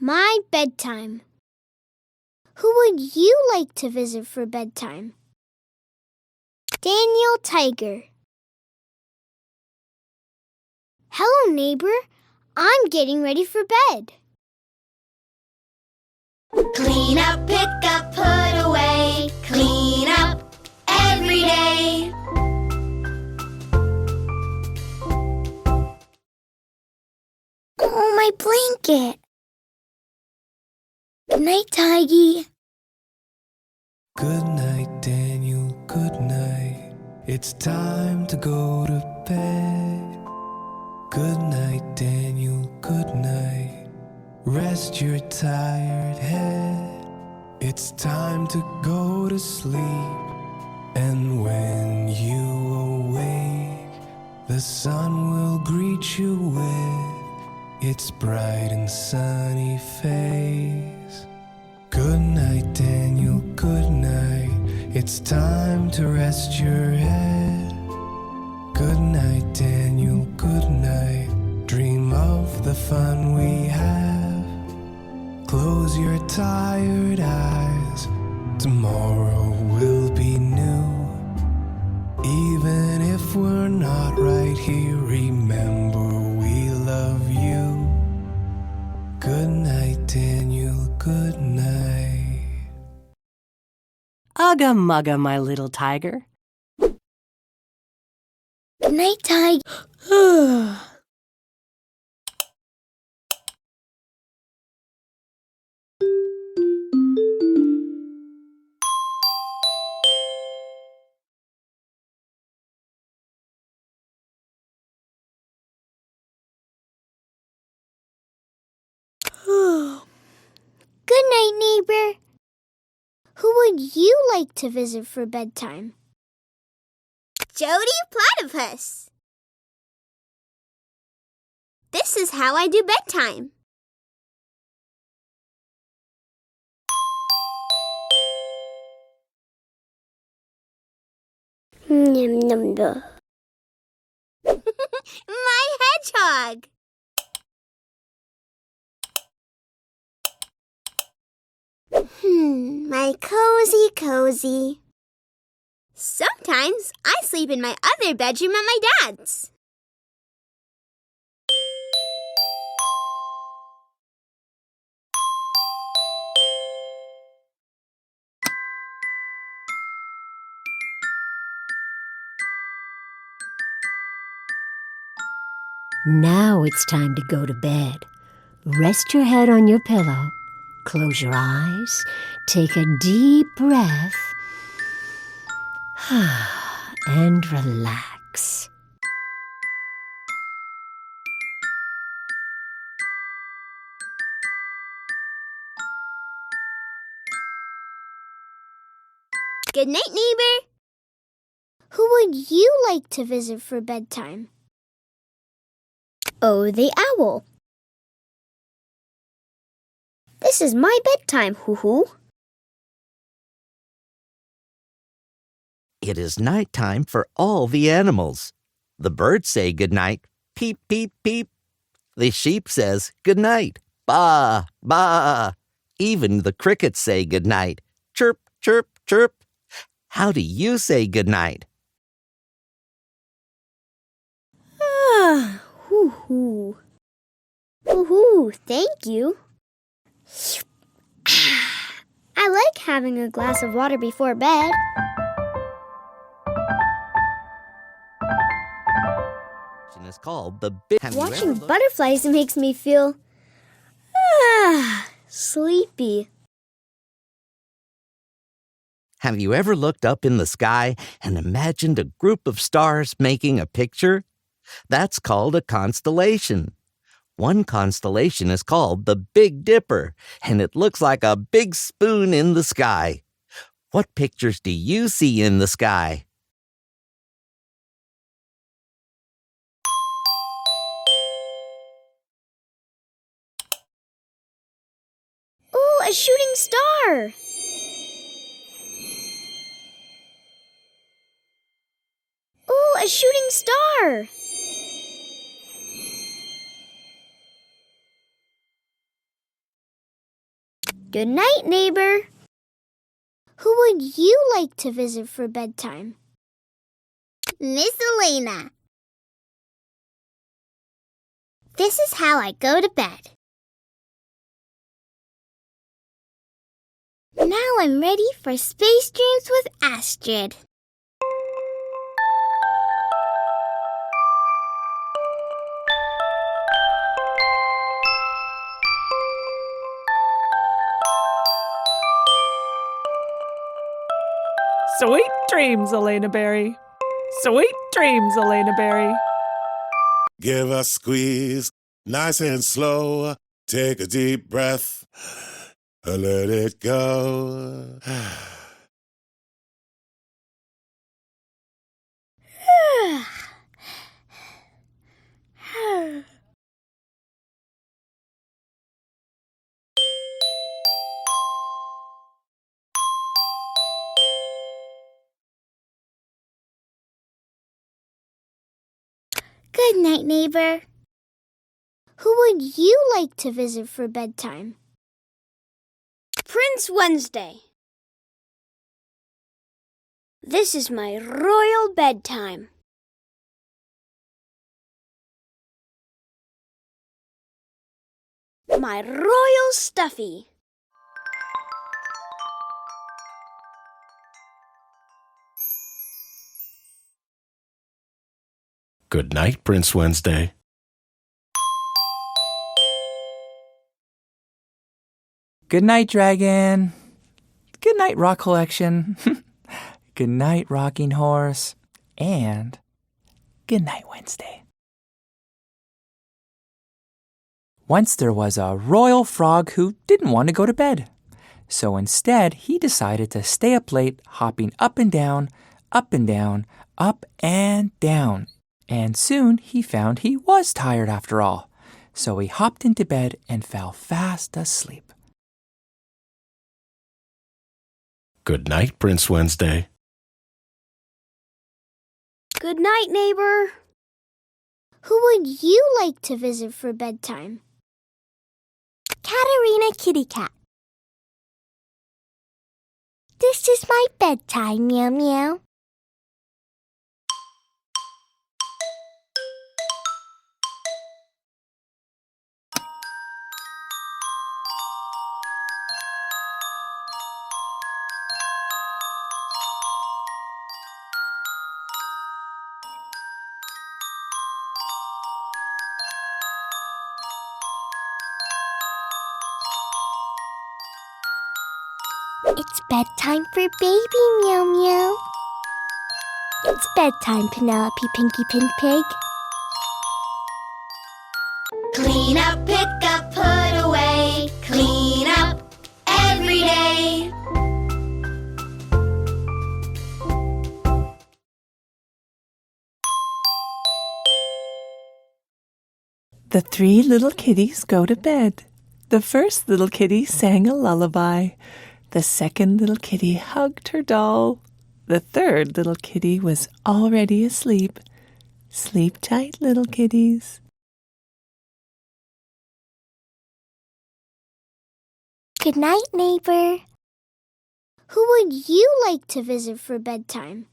My bedtime. Who would you like to visit for bedtime? Daniel Tiger. Hello, neighbor. I'm getting ready for bed. Clean up, pick up, put away. Clean up every day. Oh, my blanket. Good night, Tiggy. Good night, Daniel, good night. It's time to go to bed. Good night, Daniel, good night. Rest your tired head. It's time to go to sleep. And when you awake, the sun will greet you with its bright and sunny face. Good night, Daniel, good night. It's time to rest your head. Good night, Daniel, good night. Dream of the fun we have. Close your tired eyes. Tomorrow will be new. Even if we're not right here, remember we love you. Good night, Daniel, good night. Ugga mugga, my little tiger. Good night, Tiggy. Good night, neighbor. Who would you like to visit for bedtime? Jodie Platypus. This is how I do bedtime. Nom, nom, nom. My hedgehog. My cozy. Sometimes I sleep in my other bedroom at my dad's. Now it's time to go to bed. Rest your head on your pillow. Close your eyes. Take a deep breath. And relax. Good night, neighbor. Who would you like to visit for bedtime? Oh, the owl. This is my bedtime, hoo-hoo. It is nighttime for all the animals. The birds say good night, peep, peep, peep. The sheep says good night, ba, ba. Even the crickets say good night, chirp, chirp, chirp. How do you say good night? Hoo-hoo. Hoo-hoo, thank you. I like having a glass of water before bed. Is called the big. Watching butterflies makes me feel sleepy. Have you ever looked up in the sky and imagined a group of stars making a picture? That's called a constellation. One constellation is called the Big Dipper, and it looks like a big spoon in the sky. What pictures do you see in the sky? Ooh, a shooting star! Ooh, a shooting star! Good night, neighbor. Who would you like to visit for bedtime? Miss Elena. This is how I go to bed. Now I'm ready for Space Dreams with Astrid. Sweet dreams, Elena Berry. Sweet dreams, Elena Berry. Give a squeeze, nice and slow. Take a deep breath, let it go. Good night, neighbor. Who would you like to visit for bedtime? Prince Wednesday. This is my royal bedtime. My royal stuffy. Good night, Prince Wednesday. Good night, Dragon. Good night, Rock Collection. Good night, Rocking Horse. And good night, Wednesday. Once there was a royal frog who didn't want to go to bed. So instead, he decided to stay up late, hopping up and down, up and down, up and down. And soon he found he was tired after all. So he hopped into bed and fell fast asleep. Good night, Prince Wednesday. Good night, neighbor. Who would you like to visit for bedtime? Katerina Kittycat. This is my bedtime, meow meow. It's bedtime for baby, meow meow. It's bedtime, Penelope Pinky Pink Pig. Clean up, pick up, put away. Clean up every day. The three little kitties go to bed. The first little kitty sang a lullaby. The second little kitty hugged her doll. The third little kitty was already asleep. Sleep tight, little kitties. Good night, neighbor. Who would you like to visit for bedtime?